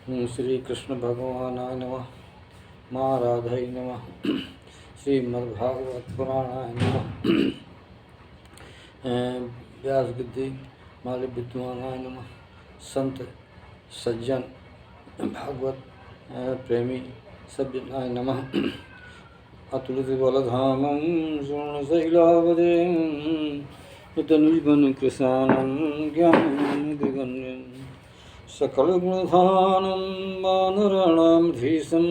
श्री कृष्ण भगवानाय नमः। माँ राधाय नमः। श्रीमद्भागवत पुराणाय नमः। व्यास गिद्धि माले विद्वानाय नमः। संत सज्जन भागवत प्रेमी सज्जनाय नमः। अतुलित बलधामं पूर्णशैलावदें नितनुजगुण कृशानं ज्ञाननिधिगण्यं सकलगुणधानं वानराणां धीशं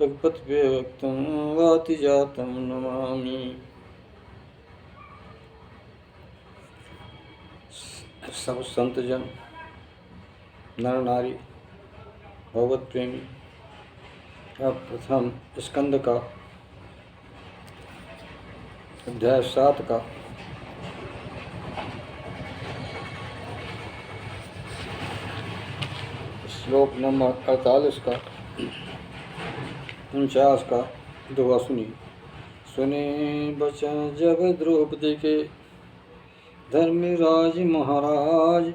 रघुपतिव्यक्तं वातिजातं नमामि। सब संतजन नर नारी भगवत प्रेमी अब प्रथम स्कंद का अध्याय 7 का श्लोक नंबर 48 का 49 का दुआ सुनिए। सुने बचन जब द्रौपदी के धर्मराज महाराज,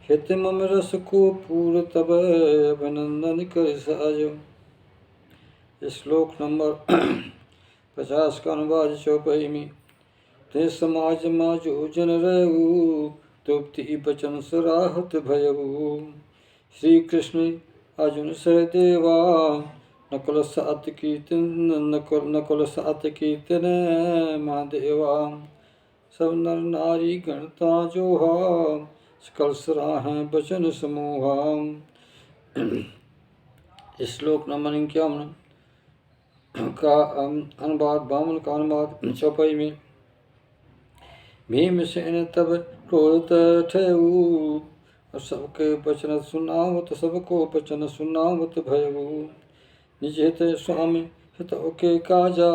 हित मम रस को पूर तब अभिनंदन कर साजो। श्लोक नंबर 50 का अनुवाद चौपाई में। ते समाज मा जो जन रहू, तृप्ति बचन सराहत भयऊ। श्री कृष्ण अर्जुन सहदेवा, नकुल सात कीर्तन महादेवा। सब नर नारी गणता जोहा, सकल सराहें बचन समूहा। श्लोक नंबर 51 का अनुवाद बामन का अनुवाद चौपाई में। भीमसेन तब क्रोध ठहु, सबके वचन सुनावत सबको वचन सुनावत भयऊ। निज हित स्वामी हित के काजा,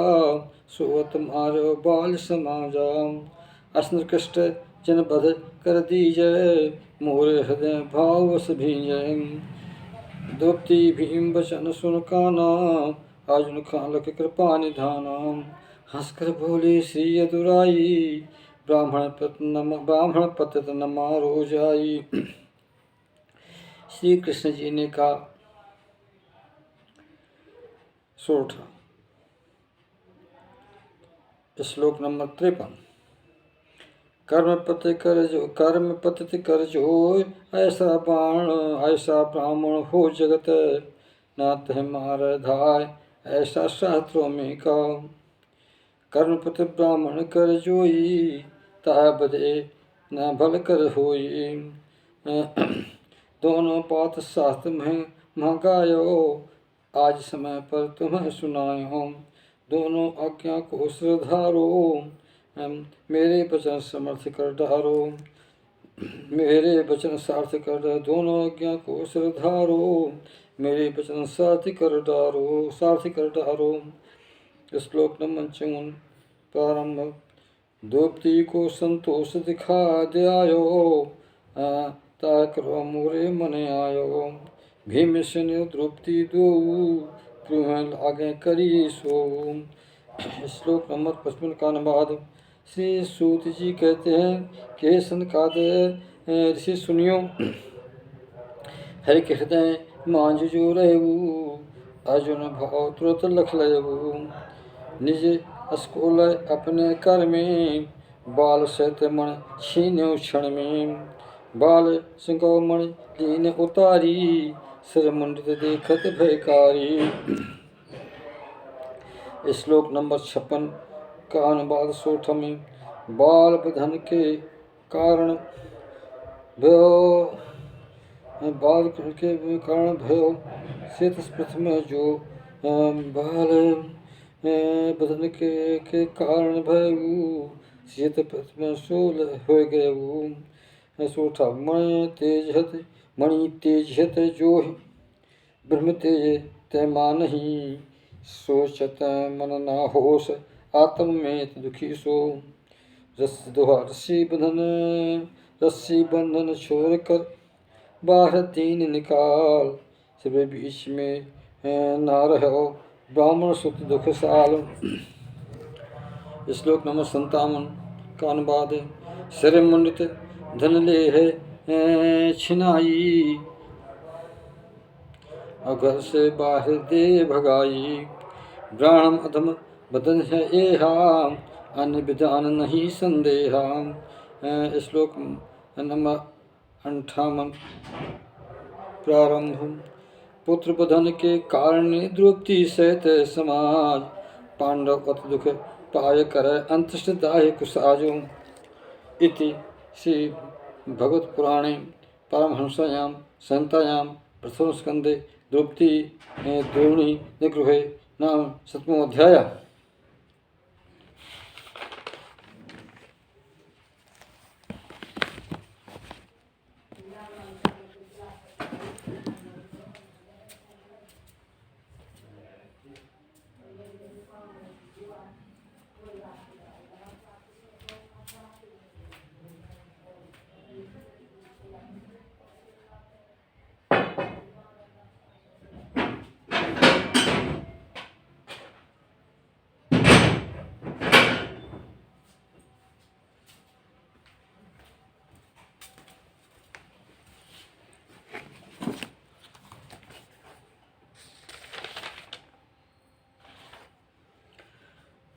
सोवत मारो बाल समाजा। अस्त्र कष्ट जन बध कर दीजय, मोरे हृदय भाव वस भीजय। द्रौपदी भीम वचन सुन काना, अर्जुन खालक कृपा निधाना। हंसकर बोले श्री अदुराई, ब्राह्मण पतित न मारो जाई। श्री कृष्ण जी ने कहा। सोठा श्लोक नंबर 53। कर्म पतित कर जो, ऐसा ब्राह्मण हो जगत, नाथ मार धाय ऐसा शास्त्रों में कहो। कर्म पति ब्राह्मण कर जोई, ता बदे न भल कर होई। दोनों बात शास्त्र में महगायो, आज समय पर तुम्हें सुनायो। दोनों आज्ञा को श्रद्धारो, मेरे वचन समर्थ कर डारो। मेरे वचन सार्थ कर डारो, दोनों आज्ञा को श्रद्धारो। मेरे वचन सार्थ कर डारो। श्लोक नंबर 54 प्रारंभ। द्रौपदी को संतोष दिखा दियायो, ता करो मोरे मन आयो। भीमसेन द्रौपदी दो, आगे करी सो। श्लोक नंबर 55 का अनुवाद। श्री सूत जी कहते हैं कि सनकादिक ऋषि सुनियो, हरि के हृदय मांझ जो रहू, अर्जुन भाव तुरत लख लयऊ। निज अस्कोल अपने कर में, बाल सहित मन छीन्यो क्षण में। बाल सिंगो मन लीन उतारी, सिर मुंडित देखत भयकारी। श्लोक नंबर 56 का अनुवाद सोठ में। बाल बधन के कारण भयो, श्वेत प्रथम जो बाल बधन के कारण भयऊ, श्वेत प्रथम सोल हो गयऊ। सोठा मणि तेज हत जो, ब्रह्म तेज तय मानही। सोचत मन ना होश, आत्म में दुखी सो। रस्सी बंधन छोड़ कर, बाहर दीन निकाल। सब बीच में ना रहो, ब्राह्मण सुत दुख साल। श्लोक नंबर 57 का अनुवाद है। सिर मुंडित धन ले है छिनाई, और घर से बाहर दे भगाई। ब्राह्मण अधम बदन है एहा, अन्य विधान नहीं संदेहा। श्लोक नंबर 58 प्रारंभ। पुत्र बधन के कारण द्रौपदी सहित समाज, पांडव अत दुख पाय कर अंतस्थ दाहि कुसाजो। इति श्री भगवत पुराणे परमहंसायां संहितायां प्रथम स्कंदे द्रौपदी द्रोणी निगृहे नाम 7वां अध्याय।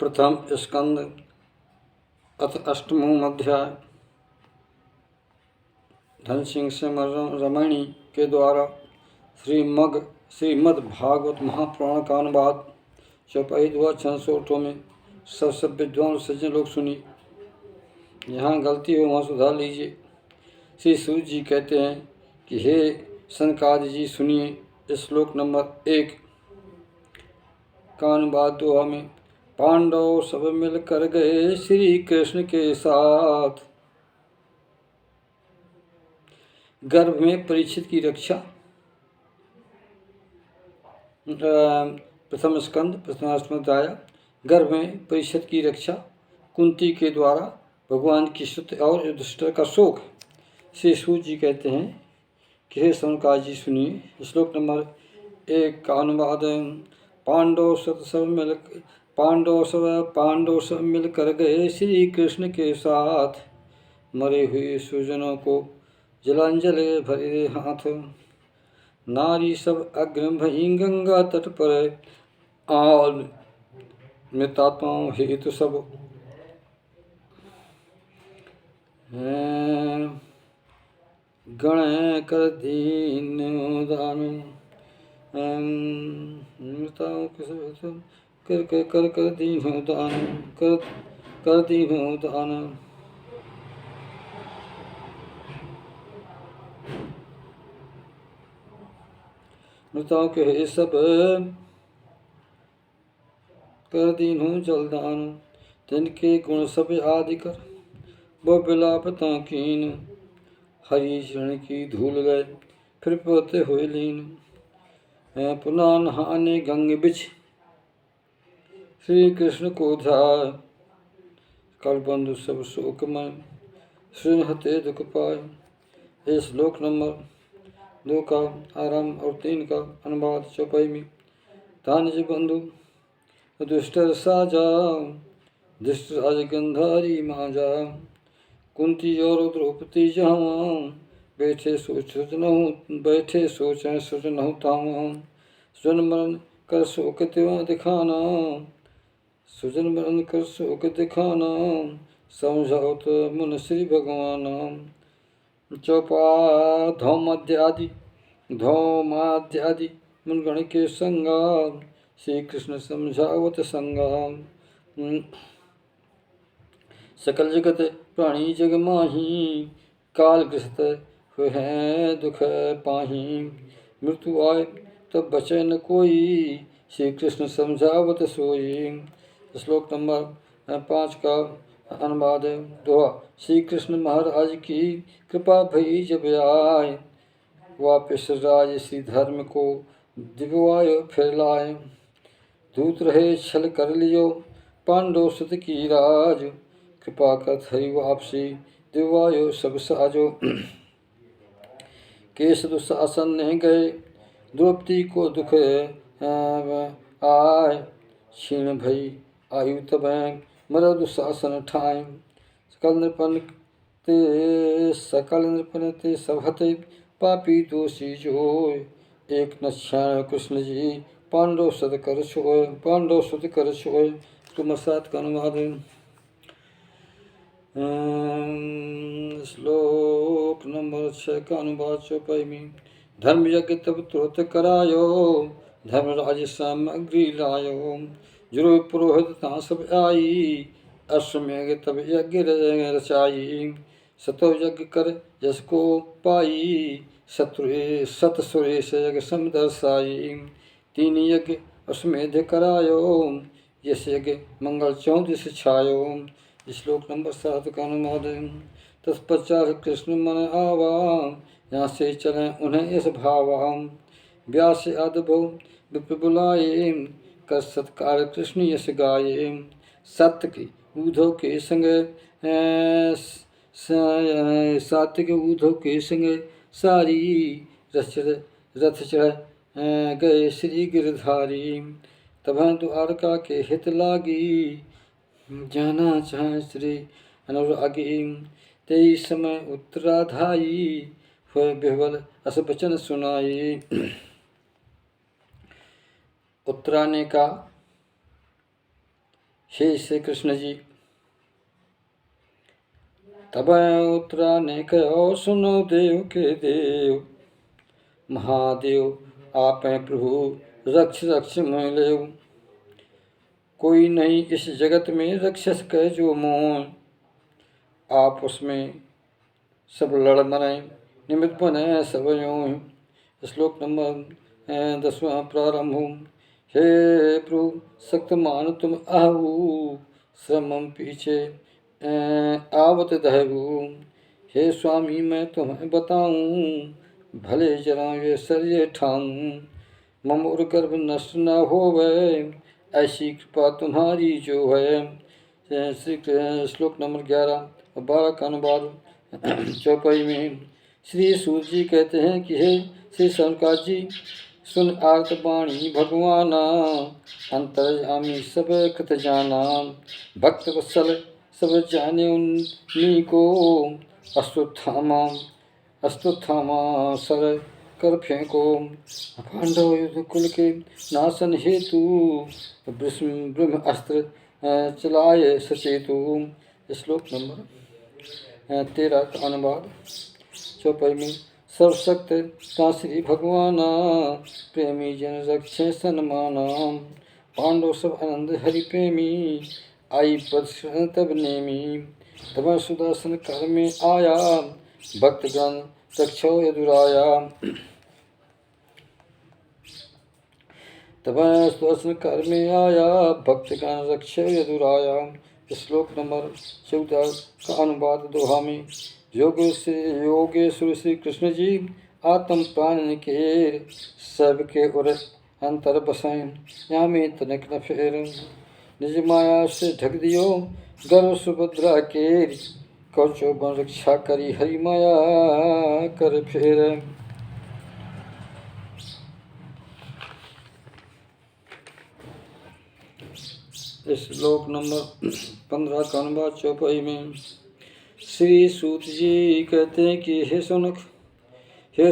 प्रथम स्कंद अथ 8वां अध्याय। धन सिंह से रमणी के द्वारा श्रीमद् भागवत महापुराण का अनुवाद चौपाई 600 में सब विद्वान सज्जन लोग सुनी। यहाँ गलती हो वहाँ सुधार लीजिए। श्री सूत जी कहते हैं कि हे सनकादि जी सुनिए। श्लोक नंबर 1 का अनुवाद दोहा में। पांडव सब मिल कर गए श्री कृष्ण के साथ, गर्भ में परीक्षित की रक्षा। प्रथम स्कंद प्रथमाष्टम अध्याय। गर्भ में परीक्षित की रक्षा कुंती के द्वारा भगवान की स्तुति और युधिष्ठिर का शोक। श्री सूत जी कहते हैं कि हे सनकादि जी सुनिए। श्लोक नंबर 1 का अनुवाद। पांडव सब मिल कर गए श्री कृष्ण के साथ, मरे हुए सुजनों को जलांजलि भरे हाथ। नारी सब अग्नि भई गंगा तट पर, आल मृतात्माओं हेतु सब। गण कर दीन दान, मृताओं के सब कर दीन दान, कर दीन दान। मृताओं के हे सब कर दीन जलदान। तिनके गुण सब आदि कर वो बिलापता कीन। हरि चरण की धूल गए फिर पोते हुए लीन। पुनः नहाने गंग बिछ श्री कृष्ण को ध्याय। कल बंधु सब शोकमय हते दुख पाए। इस श्लोक नंबर 2 का आरंभ और 3 का अनुवाद चौपाई में। तानिज बंधु दुष्टर साजा, दुष्ट राज गंधारी माजा। कुंती और द्रौपदी जहाँ, बैठे सोचें सृजनहु ताहाँ। सुजन मरण कर शोक त्यों दिखाना, सुजन मरण कर शोक दिखाना। समझाओ तो मुन श्री भगवान। चौपा धौमाद्यादि मुनगण के संगा, श्री कृष्ण समझावत संगा। सकल जगत प्राणी जग माही, काल ग्रस्त हुए हैं दुख पाही। मृत्यु आए तब बचे न कोई, श्री कृष्ण समझावत सोई। श्लोक नंबर 5 का अनुवाद दोहा। श्री कृष्ण महाराज की कृपा भई जब आए, वापिस राज श्री धर्म को दिव्वायो फिर लाए। दूत रहे छल कर लियो पांडव सुत की राज, कृपा कर हरि वापसी दिव्वायो सब साजो। केश दुशासन ने गए द्रौपदी को दुख आय, क्षीण भई आयु तब मरो दुशासन ठाय। सकल नृपन ते सब हते पापी दोषी जोय, एक नक्षाण कृष्ण जी पांडव सत कर छुए। तुम सात का अनुवाद। श्लोक नंबर 6 का अनुवाद चौपाई। धर्म यज्ञ तब तुरत करायो, धर्मराज सामग्री लायो। जुरो पुरोहित ता सब आई, अश्वमेघ तब यज्ञ रचाई। सतो यज्ञ कर जस को पाई, सत सुरेश यज्ञ सम दर्शाई। तीन यज्ञ अश्वमेध करायो, यश यज्ञ मंगल 34 छायो। श्लोक नंबर 7 का अनुवाद। तत्पश्चात कृष्ण मन आवा, यहाँ से चले उन्हें इस भावा। व्यास आदि बहु विप्र बुलाए, कर सत्कार कृष्ण यश गाये। सत्य के ऊधव के संग सात्विक ऊधव के संग सारी, रथ चढ़ गए श्री गिरधारी। तब द्वारका के हित लागी, जाना चाहे श्री अनुरागी। तेई समय उत्तराधाई, हुए बिहवल अस वचन सुनाई। उत्तरा ने कहा, हे श्री कृष्ण जी। तब उत्तरा ने कहो, सुनो देव के देव, महादेव आप हैं प्रभु, रक्ष रक्ष मोह लेव। कोई नहीं इस जगत में रक्षस कह जो मोह, आप उसमें सब लड़ मरे, निमित्त बने सब यों। श्लोक नंबर 10वां प्रारंभ। हे प्रभु शक्तमान तुम आहू, श्रमम पीछे आवत दहू। हे स्वामी मैं तुम्हें बताऊं, भले जरा ये शरीर ठाऊं। ममोर गर्भ नष्ट न होवे, ऐसी कृपा तुम्हारी जो है। श्लोक नंबर 11 और 12 का अनुवाद चौपाई में। श्री सूत जी कहते हैं कि हे श्री सनकादिक जी, सुन आर्त वाणी भगवाना, अंतर्यामी सब कृत जाना। भक्त वत्सल सब जाने उन्हीं को, अश्वत्थामा सर कर फेंको। पांडव युद्ध कुल के नाशन हेतु, ब्रह्म अस्त्र चलाए सचेतु। श्लोक नंबर 13 का अनुवाद चौपाई में। सर्वशक्त का श्री भगवाना, प्रेमी जन रक्षे सन्माना। पांडव सब आनंद हरि प्रेमी, आई पद तब नेमी। तब सुदर्शन कर में आया, भक्तगण रक्षो यदुराया। तब सुदर्शन कर में आया, भक्तगण रक्षो यदुराया। श्लोक नंबर 14 का अनुवाद दोहा में। योगेश्वर श्री कृष्ण जी आत्म प्राण निकेर, सबके उर अंतर बसें, यहाँ में तनिक न फेर। निज माया से ढक दियो गर्व सुभद्रा केर, कवचो बन रक्षा करी हरि माया कर फेर। श्लोक नंबर 15 का अनुवाद चौपाई में। श्री सूत जी कहते हैं कि हे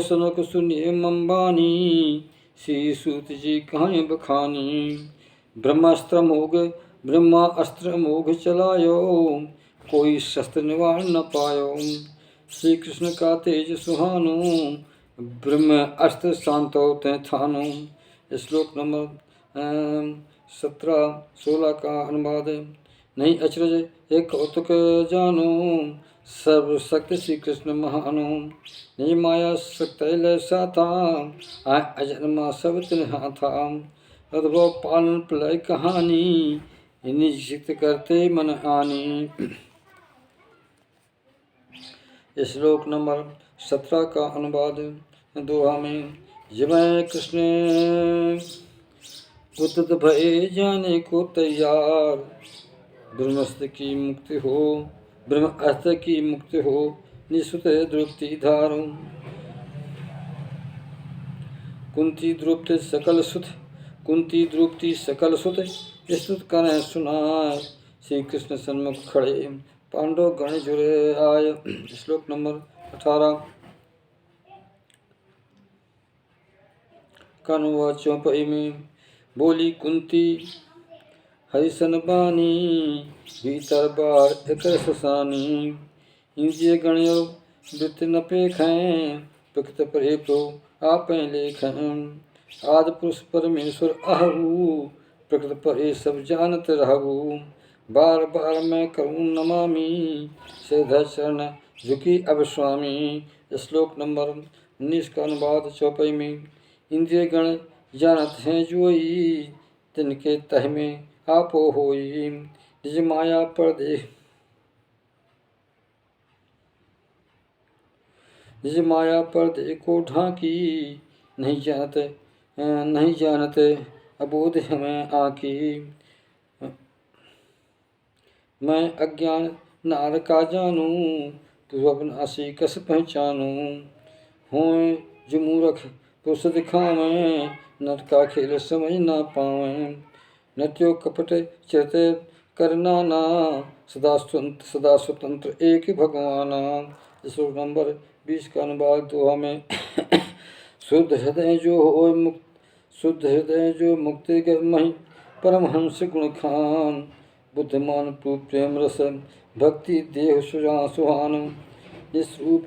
सनक सुनिए मम्बानी, श्री सूत जी कहाँ बखानी। ब्रह्मा अस्त्र मोघ चलायो, कोई शस्त्र निवार न पायो। श्री कृष्ण का तेज सुहानो, ब्रह्म अस्त्र शांतो ते थानो। श्लोक नंबर 17-16 का अनुवाद। नहीं अचरज एक कौतुक जानो, सर्वशक्ति श्री कृष्ण महानो। नहीं माया शक्ति साथा, अजन्मा सब तिन्हा था। अद्भुत पालन प्रलय कहानी, निश्चित करते मन आनी। श्लोक नंबर 17 का अनुवाद दोहा में। जब कृष्ण उद्यत भये जाने को तैयार, ब्रह्मास्त्र की मुक्ति हो, निःसुत द्रौपदी धारो। कुंती द्रौपदी सकल सुत, स्तुत करें सुनाय। श्री कृष्ण सन्मुख खड़े, पांडव गण जुड़े आय। श्लोक नंबर 18 कानुआ चौपाई में बोली कुंती हरिसन बानी भीतर बार एक ससानी इंद्रिय गण्यो वृत्त न पेखें प्रकृत परे प्रो आप लेखें आदि पुरुष परमेश्वर आहू प्रकृत परे सब जानत रहू बार बार मैं करूँ नमामि श्रीधर चरण झुकी अब स्वामी। श्लोक नंबर 19 का अनुवाद चौपाई में इंद्रिय गण जानत हैं जोई तिनके तह में आपो होई निज माया पर देख निज माया पर देखो ढाकी नहीं जानते अबोध हमें आकी मैं अज्ञान नार का जानूं तू अविनाशी कस पहचानूं होए जो मूर्ख पुरुष दिखावें नट का खेल समझ ना पावें नट्यो कपट चरते करना ना सदा स्वतंत्र एक भगवाना। श्लोक नंबर 20 का अनुवाद दोहा में शुद्ध हृदय जो मुक्ति मही परमहंस गुण खान बुद्धिमान तू प्रेम रस भक्ति देह सुहान निस्वरूप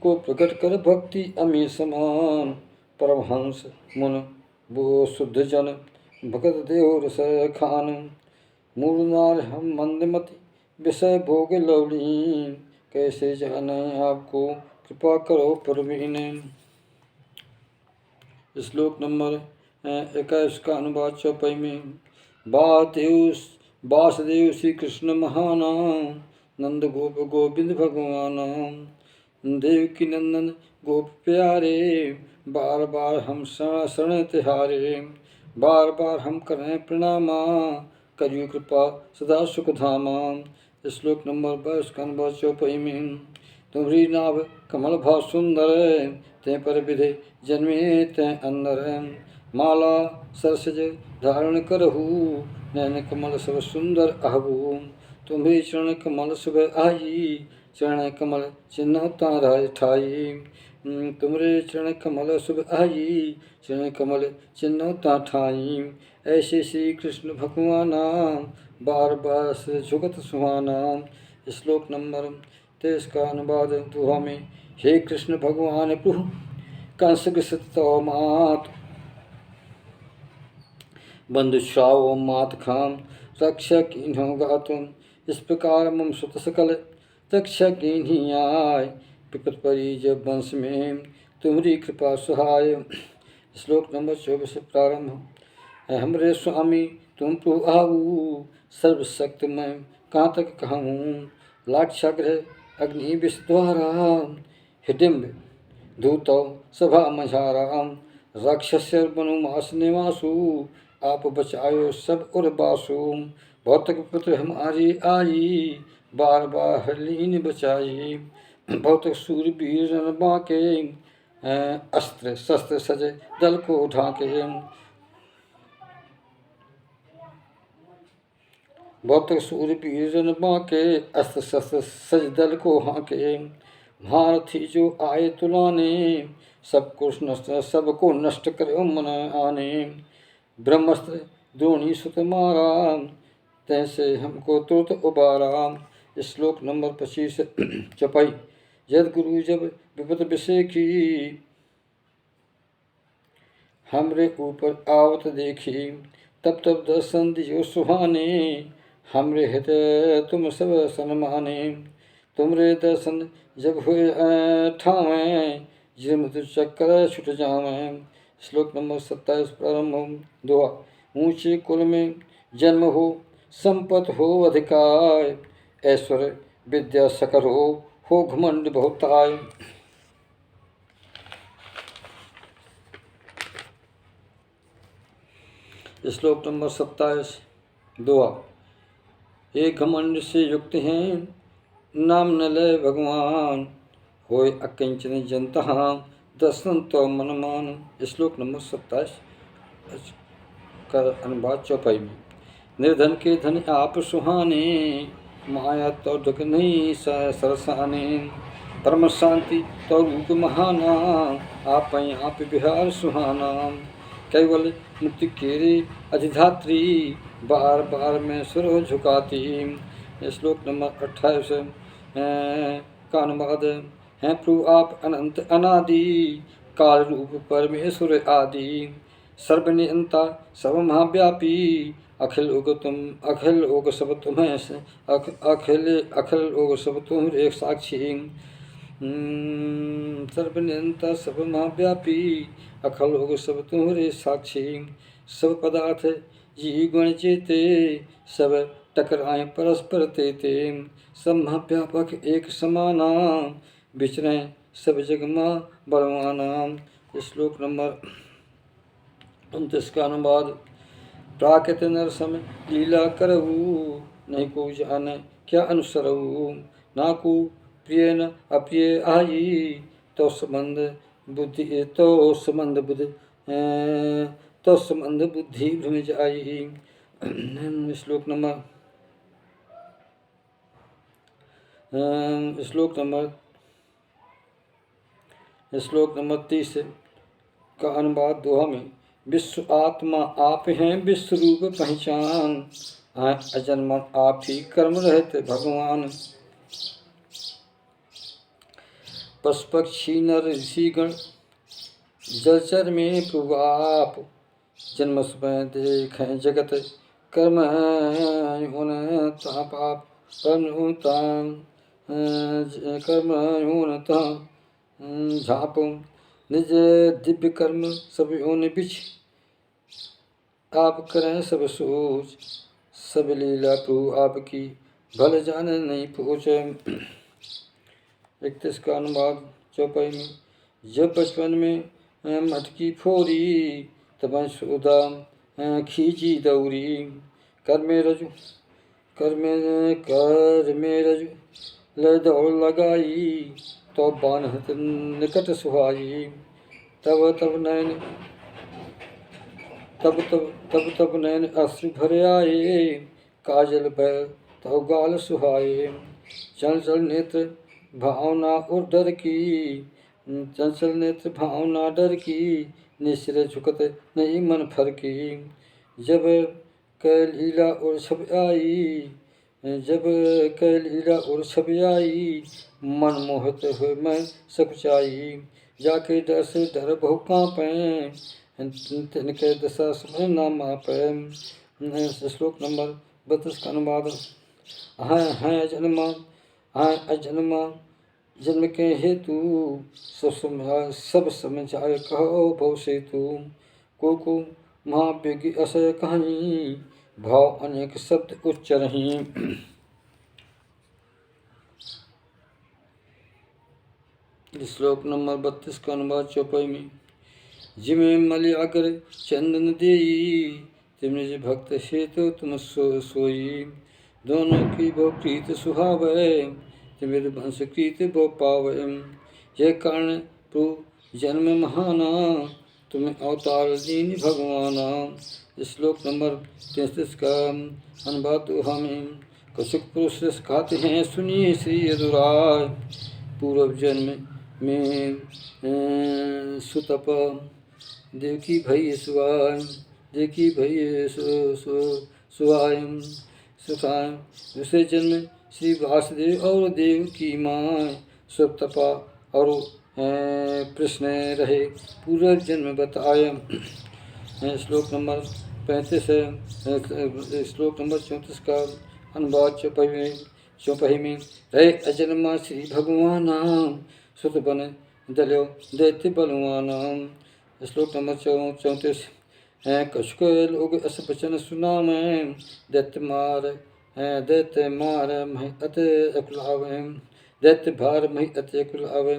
को प्रकट कर भक्ति अमी समान परमहंस मुन वो शुद्ध जन भगत देव रस खान मूल नार हम मंदमति विषय भोग लवली कैसे जाने आपको कृपा करो परवीन। श्लोक नंबर 21 का अनुवाद चौपाई में वासुदेव श्री कृष्ण महाना नंद गोप गोविंद भगवाना देवकी नंदन गोप प्यारे बार बार हम शरण तिहारे बार बार हम करें प्रणामा करियो कृपा सदा सुख धामा। श्लोक नंबर 22 का अनुवाद चौपाई में तुम्हारी नाभ कमल भाव सुंदर ते पर विधे जन्मे ते अंदर माला सरसज धारण करहु नैन कमल सब सुंदर अहबू तुम्हारी चरण कमल सुबह आई चरण कमल चिन्ह तारा ठाई तुम्हारे चरण कमल सुबह आई चरण कमल चिन्ह ता ठाई ऐसे श्री कृष्ण भगवाना बार बार से झुकत सुहाना। श्लोक नंबर 23 का अनुवाद दोहा में हे कृष्ण भगवान प्रभु कंस तो मात बंधुश्राव मात खाम रक्षक इन्हों तुम इस प्रकार मम सुत सकल रक्षक इन्हीं आय विपत परी जब वंश में तुम्हारी कृपा सहाय। श्लोक नंबर 24 से प्रारंभ हमरे स्वामी तुम प्रभु आऊ सर्वशक्त मैं कहाँ तक कहूँ लाक्षाग्रह अग्नि विषद्वारा हिडिम्ब धूतौ सभा मझारा राक्षस्य वनुमास निवासु आप बचायो सब उर बासु भौतक पुत्र हमारी आई बार बार हरलीन बचाई भौतक सूरवीर बाके अस्त्र शस्त्र सजे दल को ढाके भौतक सूरवीर बाके अस्त्र शस्त्र सज दल को हाके महारथी जो आए तुलाने सबको नष्ट करे मन आने ब्रह्मस्त्र द्रोणी सुत मारा तैसे हमको तुरंत उबारा। श्लोक नंबर 25 चौपाई जद गुरु जब विपत विषय की हमरे ऊपर आवत देखी तब तब दर्शन दियो सुहाने हमरे हृदय तुम सब सन्माने तुमरे दर्शन जब हुए ठावें जिम चक्कर छुट जावें। श्लोक नंबर 27 प्रारंभ दुआ ऊंचे कुल में जन्म हो संपत हो अधिकार ऐश्वर्य विद्या सकल हो घमंड बहुताय। श्लोक नंबर 27 दुआ ये घमंड से युक्त हैं नाम न लय भगवान होय अकिंचन जनता दर्शन तो मनमान। श्लोक नंबर 27 का अनुवाद चौपाई में निर्धन के धन आप सुहाने माया तो ढक नहीं सरसाने परम शांति तो रूप महाना, आप आप बिहार सुहाना। केवल मुक्ति केरे अधिधात्री, बार बार में सुर झुकाती। श्लोक नंबर 28 का अनुवाद हैं। प्रभु आप अनंत अनादि, काल रूप परमेश्वर आदि। सर्वनियंता सर्व महाव्यापी, अखिल ओग तुम अखिल ओग सब तुम्हें अखिल अखिल ओग सब तुम एक साक्षी। सर्वनियंता सब महाव्यापी, अखिल ओग सब तुम्हारे साक्षी। सब पदार्थ जी गुण चेते, सब टकराए परस्पर तेते। सब महाव्यापक एक समाना, विचरे सब जग माँ बलवाना। श्लोक नंबर 29 का अनुवाद। प्राकृत नर सम लीला करऊ, नहीं को जाने क्या अनुसरऊ। ना को प्रिय न अप्रिय आई, तो संबंध बुद्धि तो संबंध बुद्धि तो संबंध बुद्धि भ्रम जाई। श्लोक नंबर श्लोक नंबर 30 का अनुवाद दोहा में। विश्व आत्मा आप हैं विश्व रूप पहचान, अजन्म आप ही कर्म रहते भगवान। पशु पक्षी नर ऋषिगण जलचर में प्रभु आप, जन्म समय देखें जगत कर्म पाप कर्म झाप। निज दिव्य कर्म सब योनि बिछ, आप करें सब सोच। सब लीला प्रभु आपकी, भल जाने नहीं पूछ। 31 का अनुवाद चौपाई में। जब बचपन में मटकी फोरी, तब सुधा खींची दौरी। कर में रजू ले दौड़ लगाई, तो बान्हत निकट सुहाई। तब नैन अश्रु भर आए, काजल भय तो गाल सुहाए। चंचल नेत्र भावना और डर की, चंचल नेत्र भावना डर की। निश्चय झुकत नहीं मन फर की। जब कै लीला और छब आई, जब कै लीला और छब आई। मन मोहित हुए मैं सकुचाई। जाके डर से डर बहु कांपे, तिनके दशा समझ ना मापे। श्लोक नंबर 32 का अनुवाद। हैं अजन्मा जन्म के हेतु, सब समझाए कहो भव सेतु। को महाविज्ञ असय कहीं, भाव अनेक शब्द उच्चरहीं। श्लोक नंबर 32 का अनुवाद चौपाई में। जिमे मलयागर चंदन देई, तिम निज भक्त हेतु तुम सोई। दोनों की बहु प्रीत सुहावै, तिमिर वंश कृत बहु पावै। यह कारण प्रभु जन्म महाना, तुम्हें अवतार दीन भगवाना। श्लोक नंबर 33 का अनुवाद दोहा में। कछुक पुरुष कहते हैं सुनिए श्री यदुराय, पूर्व जन्म में सुतप देवकी भई सुवाय, देखी भई सुवाय सुखाय। दूसरे जन्म श्री वासुदेव और देव की माँ, सुतपा और प्रश्न रहे पूर्व जन्म बताया। श्लोक नंबर 35 श्लोक नंबर 34 का अनुवाद चौपाई में। रहे अजन्मा श्री भगवाना, सुत बन दल्यो दैत्य बलवाना। श्लोक नंबर 34 हैं। कछुक लोग अस बचन सुना में, दैत्य मार महि अति अकुलावे। दैत्य भार महि अति अकुलावे।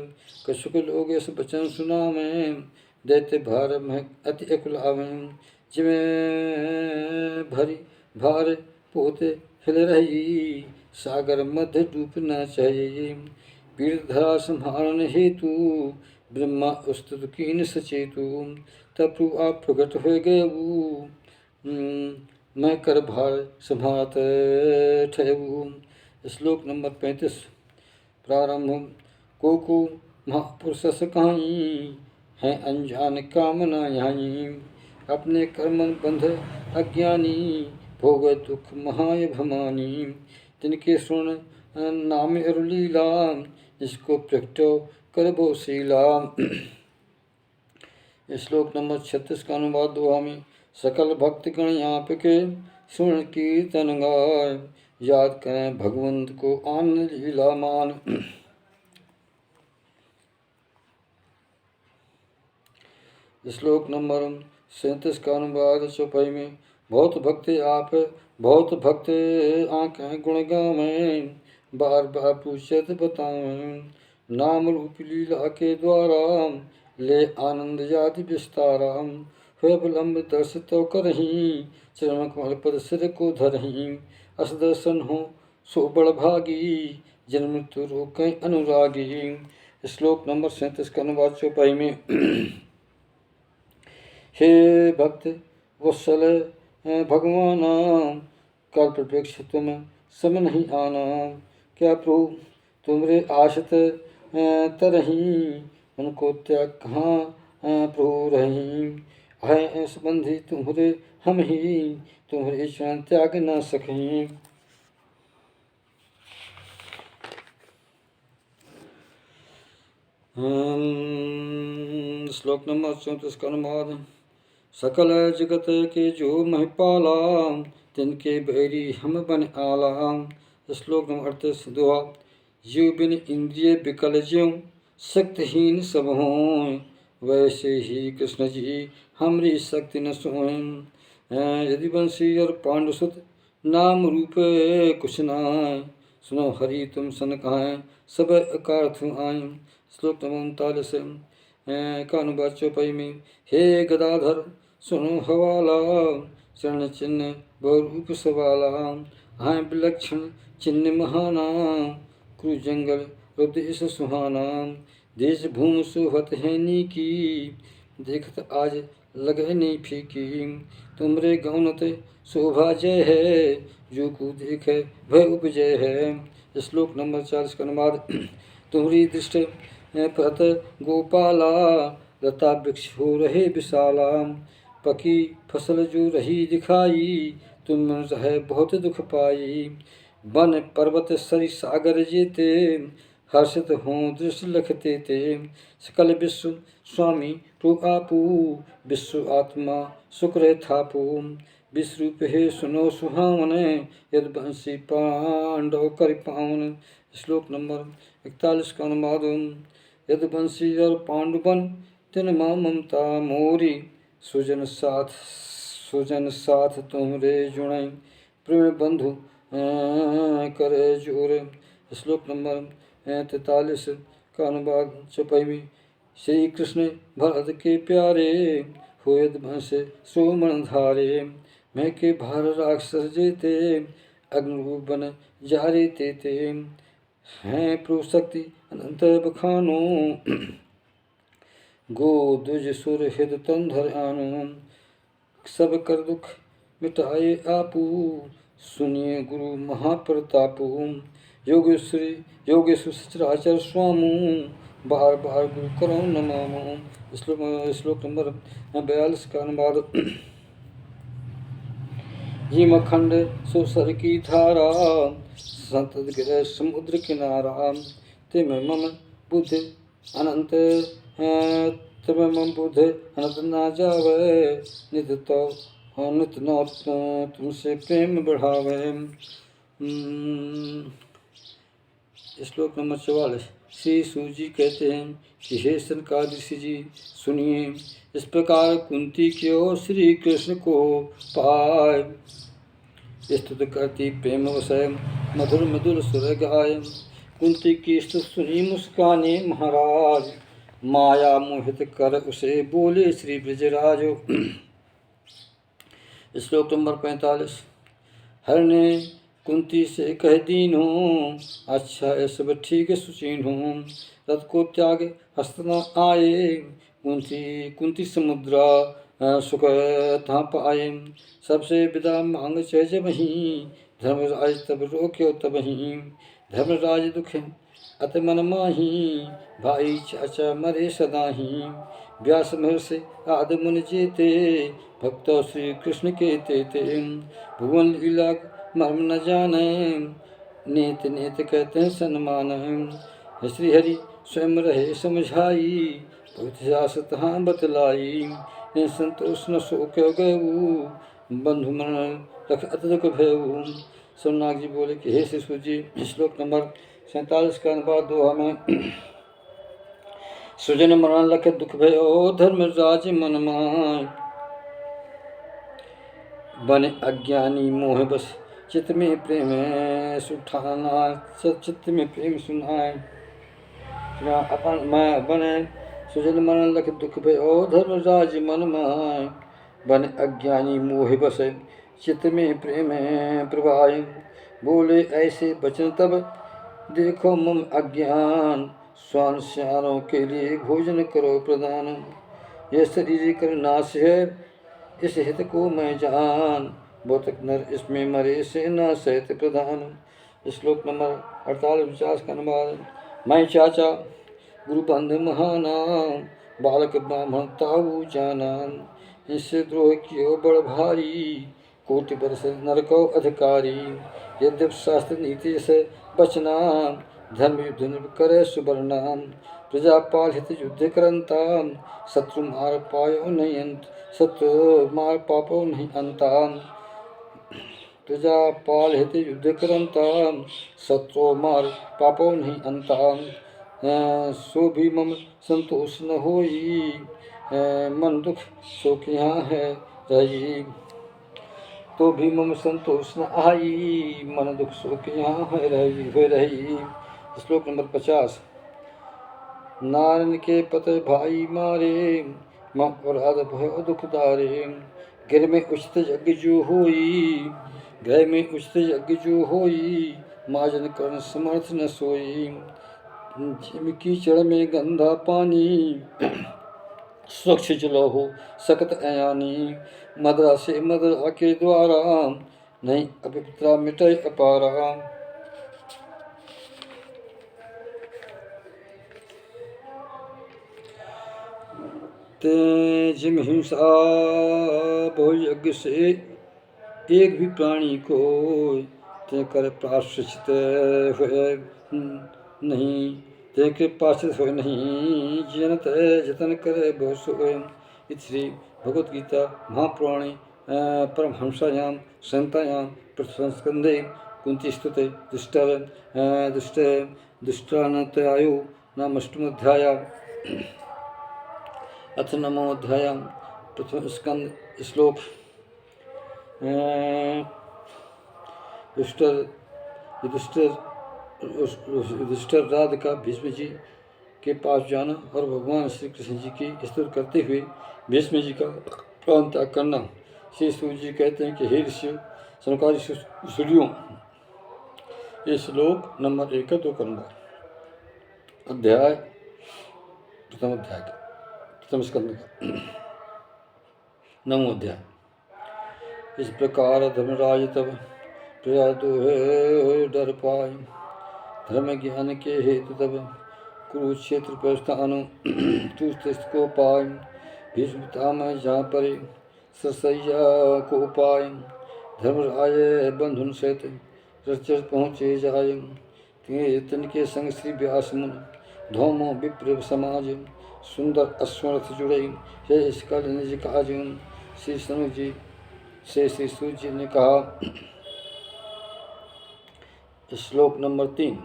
कछुक लोग अस बचन सुना में, दैत्य भार महि अति अकुलावे। जिमें भरी भार पोते हिल रही, सागर मध्य डूब न चाहिए। पीड़ धरा संहारण हेतु, ब्रह्मा उस्तुत कीन सचेतु। तब प्रभु आप प्रकट हो गए, मैं कर भार संभात ठहू। श्लोक नंबर 35 प्रारंभ। को महापुरुष कहाई है अनजान कामना यहाँ। अपने कर्म बंध अज्ञानी भोग दुख महाय भमानी। तिनके सुन नाम अरुलीला इसको प्रगटो करबो शीला। श्लोक नंबर 36 का अनुवाद दुआ में। सकल भक्त गण आपके सुन कीर्तन गाय, याद करें भगवंत को आनंद लीला मान। श्लोक नंबर 37 का अनुवाद चौपाई में। बहुत भक्त आप बहुत भक्त आंखें गुण गावें, बार बार पूछत बतावें। नाम रूप लीला के द्वारा ले आनंद जाति विस्तारा। हुए विलम्ब दर्श तो करहीं, चरण कमल पद सिर को धरहीं। अस दर्शन हो सो बड़ भागी, जन्म मृत्यु रोकें अनुरागी। श्लोक नंबर 37 का अनुवाद चौपाई में। हे भक्त वत्सल भगवाना, काल प्रपेक्ष तुम सम नहीं आना। क्या प्रभु तुमरे आश्रित तरहीं, उनको त्याग कहाँ प्रभु रहीं। है संबंधी तुम्हारे हम ही, तुम्हारे चरण त्याग न सकें। श्लोक नंबर 34 का अनुवाद। सकल जगत के जो महिपाला, तिनके बैरी हम बन आला। श्लोक नंबर 38 दुआ। जीव बिन इंद्रिय विकल ज्यों, शक्तिहीन सब हों, वैसे ही कृष्ण जी हमरी शक्ति न सोएं। यदि बंसी और पांडुसुत नाम रूप कुछ नाय, सुनो हरि तुम सन कहाएं सब अकार्थ आए। श्लोक नंबर 39 का अनुवाद चौपाई में। हे गदाधर सुनो हवाला, चरण चिन्ह बहुरूप सवाला। हैं विलक्षण चिन्ह महाना, कुरु जंगल रुदेश सुहाना। देश भूमि सुहत है नीकी, देखत आज लगे नहीं फीकी। तुमरे गौनत शोभा जय है, जो को देखे वह उपजय है। श्लोक नंबर 40 का अनुवाद। तुम्हारी दृष्टि प्रत गोपाला, लता वृक्ष हो रहे विशाला। पकी फसल जो रही दिखाई, तुम रहे बहुत दुख पाई। वन पर्वत सरि सागर जेते, हर्षित हों दृष्टि लखते ते। सकल विश्व स्वामी तू आपू, विश्व आत्मा शुक्र थापू। विश्वरूप हे सुनो सुहावने, यद बंसी पांडव कर पावन। श्लोक नंबर 41 का अनुवाद। यद बंसी और पांडुबन तिन मां ममता मोरी, सुजन साथ तुमरे जुड़े, प्रेम बंधु करे जोरे। श्लोक नंबर 43 का अनुवाद चौपाई में। श्री कृष्ण भरत के प्यारे, हो यदुवंश सोमन धारे। मैं के भार राक्षस जेते, अग्निरूप बन जारे तेते। हैं प्रभु शक्ति अनंत बखानो, गो द्विज सुर हित तन धर आनो। सब कर दुख मिटाए आपू, सुनिए गुरु महाप्रतापू। योगेश्वर सचराचर स्वामू, बार बार गुरु करो नमामो। श्लोक नंबर 42 का अनुवाद। हिमखंड सुसर की धारा, संतत गिरे समुद्र किनारा। तिम मम बुद्धि अनंत ना जावे, नित नौ तुमसे प्रेम बढ़ावे। श्लोक नंबर 44। श्री सूजी कहते हैं कि हे सनकादिक जी सुनिए, इस प्रकार कुंती क्यों श्री कृष्ण को पाए। स्तुत करती प्रेम वसय, मधुर मधुर सुर गाय। कुंती की स्तुति सुनी मुस्काने महाराज, माया मोहित कर उसे बोले श्री ब्रजराज। श्लोक नंबर 45। हर ने कुंती से कह दीन हो, अच्छा है सब ठीक सुचीन हो। रथ को त्याग हस्तना आए, कुंती समुद्रा सुख था पाए। सबसे विदा मांग चह जब ही, धर्मराज तब रोक्यो तब ही। धर्मराज दुख अत मन माही भाई चाचा मरे सदाही। व्यास महर्षि आदि मुनि जेते भक्तो श्री कृष्ण के तेते। भुवन लीला मर्म न जाने नेत नेत कहते हैं सन्मान। श्री हरि स्वयं रहे समझाई बहुत सास तहाँ बतलाई। संतोष न सो क्यों गयऊ बंधु मन रख अत दुख भयऊ। सोमनाथ जी बोले कि हे शिशु जी, श्लोक नंबर 47 का अनुवाद दोहा में सुजन मरण लख दुख भयो धर्म राज मन माय। बन अज्ञानी मोह बस चित्त में प्रेम सुठाना। चित्त में प्रेम सुनाए अपन मैं बने सुजन मरण लख दुख भयो धर्म राज मन माय। बन अज्ञानी मोह बस चित्त में प्रेम प्रभाय। बोले ऐसे वचन तब देखो मम अज्ञान। स्वान स्यानों के लिए भोजन करो प्रदान। यह शरीर कर नाश है इस हित को मैं जान। बहुत नर इसमें मरे से न सहित प्रधान। श्लोक नंबर 48-49 का अनुवाद। मैं चाचा गुरु बंधु महाना बालक ब्राह्मण ताऊ जाना। इससे द्रोह कियो बड़ भारी कोटि बरस नरको अधिकारी। यद्यप शास्त्र नीति से बचना धर्म युद्ध निप करे सुवर्णा। प्रजा पाल हित युद्ध करंता शत्रु मार पायो नहीं अंत। शत्रु मार पापो नहीं अंता। प्रजा पाल हित युद्ध करंता शत्रु मार पापो नहीं अंता। सो भी मम संतोष न होई मन दुख शोक यहाँ है रही। तो भी मम संतोष न आई मन दुख शोक यहाँ है रही। श्लोक नंबर 50। नारायण के पते भाई मारे मम अपराध भयो दुखदारे। गिर में उचित यज्ञ जो होई गृह में उचित यज्ञ जो होई। माजन कर्ण समर्थ न सोई। जिम कीचड़ में गंदा पानी स्वच्छ जल हो सकत अयानी। मदरा से मदरा के द्वारा नहीं अपवित्रा मिटे अपारा। जिम हिंसा बहु यज्ञ से एक भी प्राणी को ते कर प्राश्चित हुए नहीं। ते के प्राश्चित हुए नहीं जनत जतन करे बहु सोय। श्री भगवद गीता महापुराणे परमहंसायां संहितायां प्रथम स्कंदे कुंती स्तुते दुष्टानतयायो नाम अष्टमोऽध्याय। अथ नमोऽध्याय। प्रथम स्कंद श्लोक। युधिष्ठिर राधिका भीष्म जी के पास जाना और भगवान श्री कृष्ण जी की स्तुति करते हुए भीष्म जी का प्राण त्याग करना। श्री सूर्य जी कहते हैं कि हे ऋषियों सनकादि सूर्यों। ये श्लोक नंबर 1 का 2 करना अध्याय प्रथम स्कंद का नवों अध्याय। इस प्रकार धर्मराज तब प्रजा दोहे डर पाए। धर्म ज्ञान के हेतु तब कुरुक्षेत्र प्रस्थान तुस्त को पाए। भीष्म पितामह जहाँ पर सरसैया को पाए। धर्मराज बंधुन सहित रचर पहुँचे जाय। तिनके संग श्री व्यास मुनि धौमो विप्र समाज। सुंदर अश्वरथ जुड़े हे इसकल निज काज। श्री सनु जी से श्री सूर्य जी ने कहा। श्लोक नंबर 3।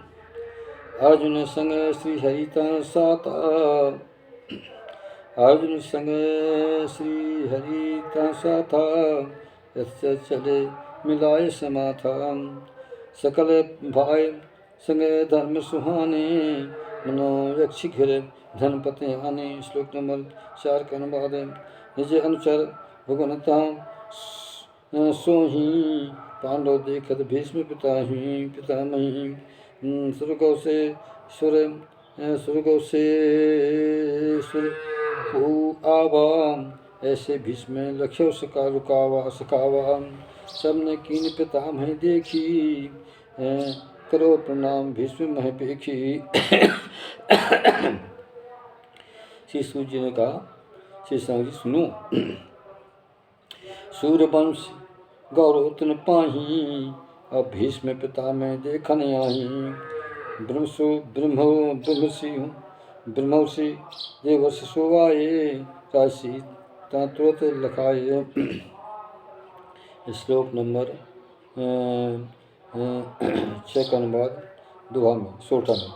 अर्जुन संग श्री हरिता साता। अर्जुन संग श्री हरिता साथा चले मिलाए समाथा। सकल भाई संग धर्म सुहाने मनो यक्षि घिरे धनपति आने। श्लोक नंबर 4 का अनुवाद है। निज अनुचर भगवनता सोही पांडव देखत भीष्म पितामही। स्वर्गों से सुर को आवा ऐसे भीष्म लक्ष्य सका रुकावा सकावा। सबने कीन पितामही देखी करो प्रणाम भीष्म महेपेखी। श्री सूर्य जी ने कहा, श्री संग जी सुनो, सूर्यवंश गौरव तुन पाही, अब भीष्म पिता में देखन आई। ब्रह्मर्षि देवर्षि सोवाए, राशि तुरंत लखाए। श्लोक नंबर 6 का अनुवाद दुआ में 16 में।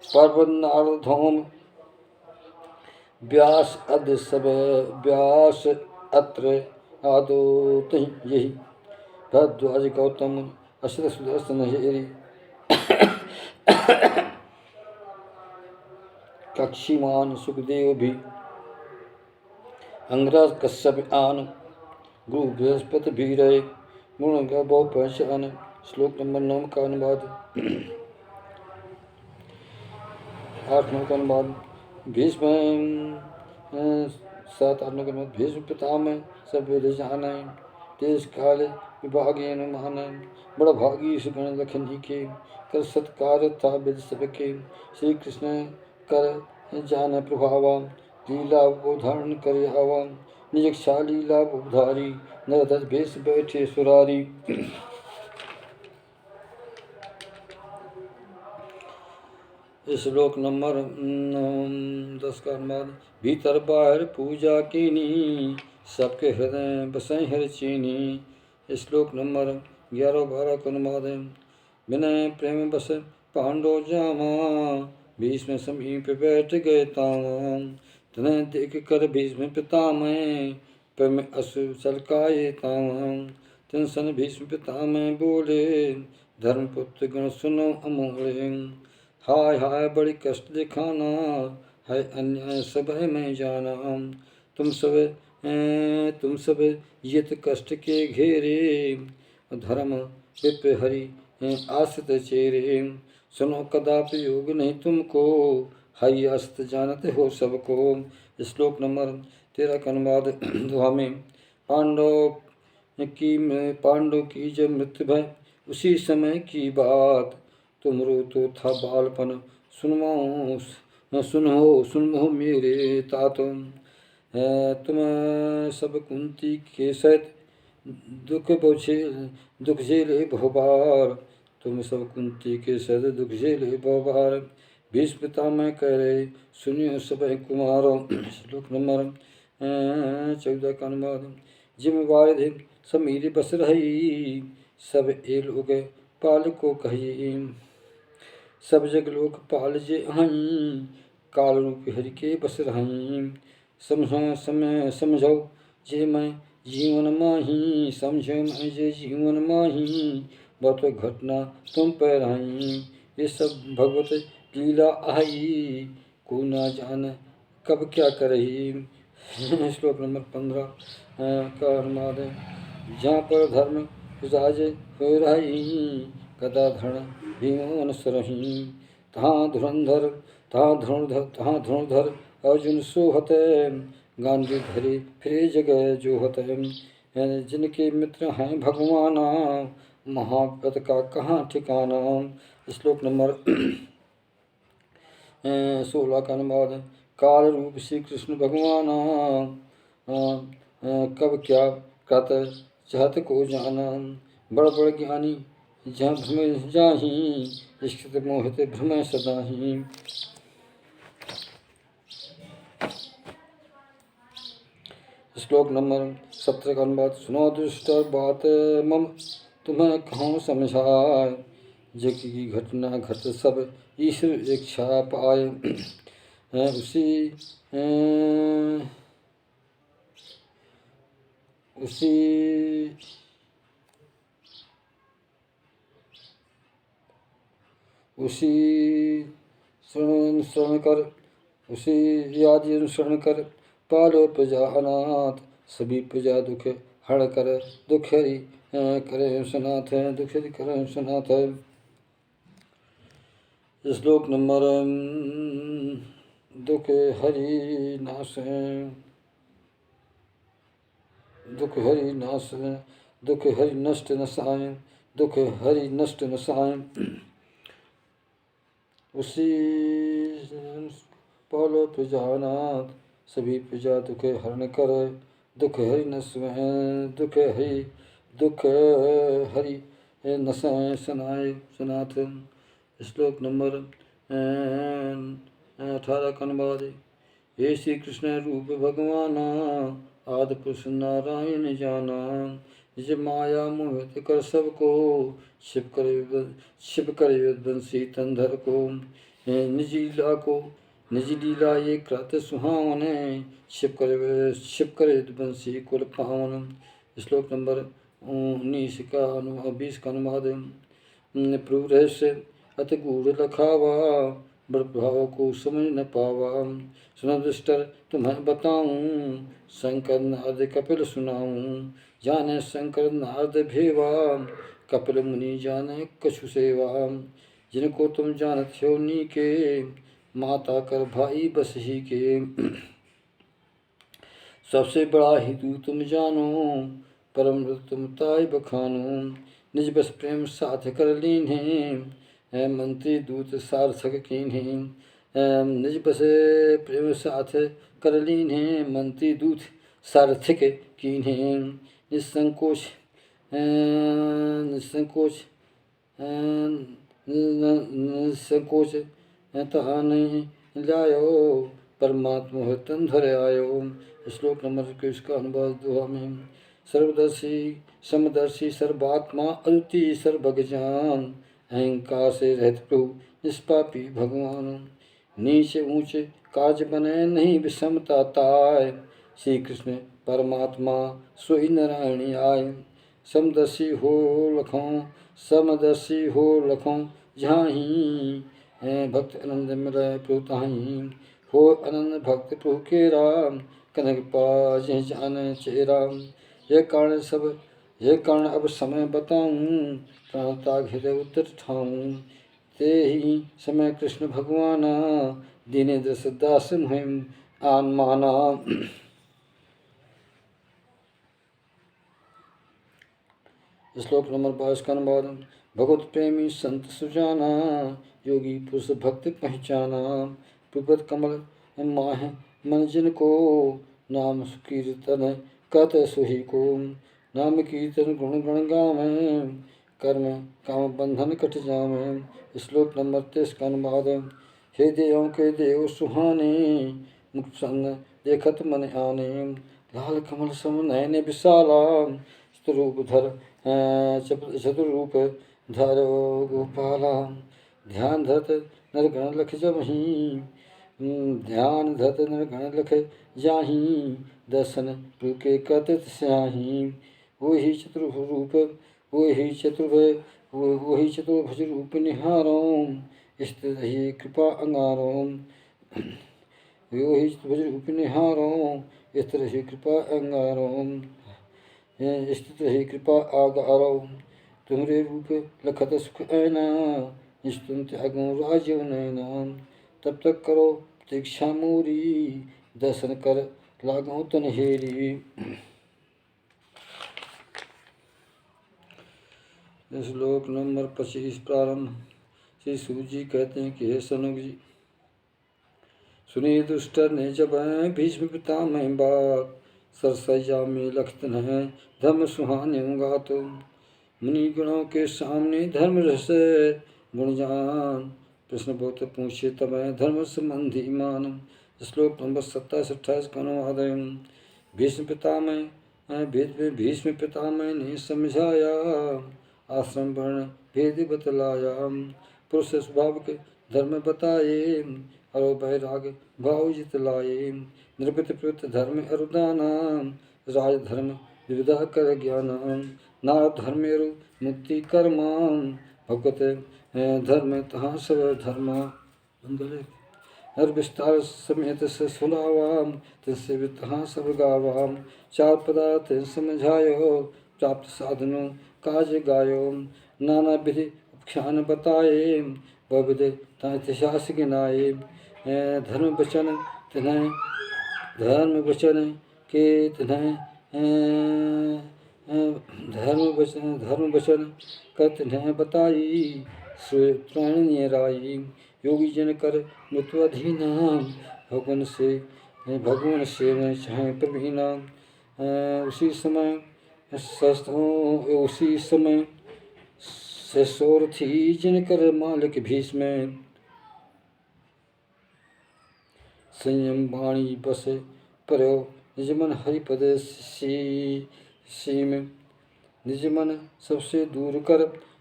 पर्वनार्धोम व्यास अद्य सब व्यास अत्र आदो तहि यही भरद्वाज गौतम अश्र सुदर्शन हेरी। कक्षीमान सुखदेव भी अंग्रज कश्यप आन, गुरु बृहस्पति भी रहे गुण बहु पहचान। श्लोक नंबर 9 का अनुवाद 8-9 का अनुवाद। भीष्म 7-8 का अनुवाद। भीष्म पितामह सब वेद जानै, देश काल विभागेन मानै, बड़ भागी सुगण लखनी के, कर सत्कार था विद सबके। श्री कृष्ण कर जान प्रभावा, लीला उदाहरण कर आवा, निज क्षा लीला उधारी, नरधज भेष बैठे सुरारी। श्लोक नंबर 10 का अनुवाद। भीतर बाहर पूजा कीनी, सबके हृदय बसै हर चीनी। श्लोक नंबर 11-12 का अनुवाद। विनय प्रेम बस पांडो जामा, भीष्म समीप बैठ गए तावा, तनय देख कर भीष्म पितामह, प्रेम असु सलकाए तावा। तिन सन भीष्म पितामह बोले, धर्मपुत्र गण सुनो अमोले। हाय हाय बड़ी कष्ट दिखाना, है अन्याय सब है मैं जाना। तुम सब यत कष्ट के घेरे, धर्म विप्र हरि आश्रित चेरे। सुनो कदापि योग नहीं तुमको, हरि आश्रित जानते हो सबको। श्लोक नंबर 13 का अनुवाद दुआ में। पांडव की जब मृत्यु भय, उसी समय की बात, तुमरो तो था बालपन, सुनो मेरे तात। तुम सब कुंती के सहित दुख झेले बहुबार, तुम सब कुंती के सहित दुख झेले बहुबार। भीष्म पितामह कह रहे, सुनियो सब कुमारों। श्लोक नंबर 14 का अनुवाद। जिम्मेवार थे सब मेरे बस रही, सब ए लोग पाल को कही, सब जग लोक पाल जे अहं, काल रूप हरि के बस रहीं। समझो जे मैं जीवन माही, समझो मैं जे जीवन माही, बहुत घटना तुम पर रहीं। ये सब भगवत लीला आई, को ना जान कब क्या करही। श्लोक नंबर 15 का अनुवाद है। जहाँ पर धर्म राज हो रही, गदा धरण भीमोन सरही, तहाँ धनुर्धर अर्जुन सोहत, गांधी धरे फिरे जगह जोहत। जिनके मित्र हैं भगवाना, महाव्रत का कहाँ ठिकाना। श्लोक नंबर 16 का अनुवाद। काल रूप श्री कृष्ण भगवाना, कब क्या कत चाहत को जाना। बड़ बड़ ज्ञानी जहाँ भ्रम जाही, स्थित मोहित भ्रम सदाही। श्लोक नंबर 17 का अनुवाद। सुनो दुष्ट बात मम तुम्हें कहूँ समझाए, जग की घटना घट सब ईश्वर इच्छा पाए। उसी शरण कर, उसी आदि अनुसरण कर, पालो प्रजा अनाथ, सभी प्रजा दुख हर कर, दुख हरि करे सनाथ है, दुख हरि करे सनाथ है। श्लोक नंबर दुख हरि नाश है, दुख हरि नाश है, दुख हरि नष्ट नसाएं, दुख हरि नष्ट नसाएं। उसी पौलो प्रजानाथ, सभी प्रजा दुख हरण कर, दुख हरि नस्वें, दुख हरि नसाएं सनाए सनाथ। श्लोक नंबर 18 का अनुवाद। हे श्री कृष्ण रूप भगवाना, आदि पुरुष नारायण जाना, निज माया मोहित कर सबको, शिव कर विध्वंसी तंधर को। निज लीला ये कृत सुहावन, शिव कर विध्वंसी कुल पावन। श्लोक नंबर 19 का 20 का अनुवाद। प्रभु रहस्य अति गूढ़ लखावा, बड़ भाव को समझ न पावा। सुनो दुष्टर तुम्हें बताऊं, शंकर नारद कपिल सुनाऊं। जाने शंकर नारद भेवा, कपिल मुनि जाने कछु सेवा। जिनको तुम जानत हो नीके, माता कर भाई बस ही के। सबसे बड़ा ही तू तुम जानो, परम तुम ताय बखानो। निज बस प्रेम साथ कर लीन्हे, मंत्री दूत सार्थक कीन्हे। निज बस प्रेम साथ कर लीन्हे, मंत्री दूत सार्थक कीन्हे। निसंकोच निसंकोच तहा नहीं लायो, परमात्मा तन धर आयो। श्लोक नंबर 21 का अनुवाद दुआ में। सर्वदर्शी समदर्शी सर्वात्मा अद्वितीय सर्वज्ञान, अहंकार से रहित प्रभु निष्पापी भगवान। नीचे ऊंचे कार्य बने नहीं विषमता ताय, श्री कृष्ण परमात्मा सोई नारायण आय। समदर्शी हो लखों झाही, भक्त आनंद मिले प्रभु ताही। हो आनंद भक्त प्रभु के राम, कनक पाज जान चेरा। ये कारण अब समय बताऊं, प्राण ताग हृदय उतर ठाऊं। ते ही समय कृष्ण भगवाना, दीने दस दास मुहिम आन माना। श्लोक नंबर 22 का अनुवाद। भगवत प्रेमी संत सुजाना, योगी पुरुष भक्त पहचाना। प्रपद कमल माह मन जिनको, नाम कीर्तन कत सुही को। नाम कीर्तन गुण गण गावे, कर्म काम बंधन कट जावे। श्लोक नंबर 23 का अनुवाद। हे देवों के देव सुहाने, मुख संग देखत मन आने। लाल कमल सम नयन विशाला, चतुरूप चतुरूप धर गोपाला। ध्यान धरत नरगण लख जमही, ध्यान धरत नरगण लख जाही। दर्शन प्रभु के करत स्याही। वही चतुर्भुज रूप निहारों, स्थिर रही कृपा अंगारों। वही चतुर्भुज रूप निहारों, स्थिर रही कृपा अंगारों। स्थित रही कृपा आगारो। तुम्हारे रूप लखत सुख ऐना, निस्तुम त्यागों राजीव नैना। तब तक करो प्रतीक्षा मोरी, दर्शन कर लागों तनहेरी। श्लोक नंबर 25 प्रारंभ। श्री सूत जी कहते हैं कि हे सनुग जी, सुनी दुष्टर ने जब भीष्म पितामह बात, सरसैया में लखतन है धर्म सुहाने गातो। मुनि गुणों के सामने धर्म रस गुण जान, प्रश्न बहुत पूछे तब धर्म संबंधी मान। श्लोक नंबर 27-28 का अनुवाद। भीष्म पितामह ने समझाया, आश्रम वर्ण भेद बतलाया। पुरुष स्वभाव के धर्म बताए, और बैराग भाव जितलाए। निरपित प्रवृत्त धर्म अरुदाना, राजधर्म विविधा कर ज्ञाना। नारद धर्मेरु मुक्ति कर्मा, भगवत धर्म तहाँ सब धर्मा। हर विस्तार समेत से सुनावा, तिससे तहाँ सब गावा। चार पदार्थ समझायो, प्राप्त साधनों काज गायो। नाना विधि उपख्यान बताए, वह विधि तहाँ इतिहास गिनाए। धर्म वचन के तिन्हें धर्म वचन कत न बताई, श्रेणी राई, योगी जन कर मृत्यु अधीना, भगवान से न चाहे प्रवीणा। उसी समय ससुर थी जिनकर मालिक भीष्म, संयम वाणी बस पर्यो निजमन हरिपद सीम, निजमन सबसे दूर कर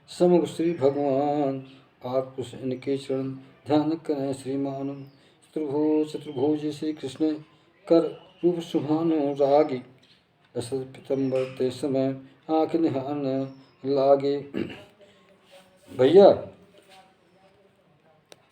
समग्र श्री भगवान, आत्पुरुष इनके चरण ध्यान करें श्रीमान। चतुर्भुज श्री कृष्ण कर रूप सुहानो रागी, दशरथ पीतम्बर ते समय आँख निहान लागे। भैया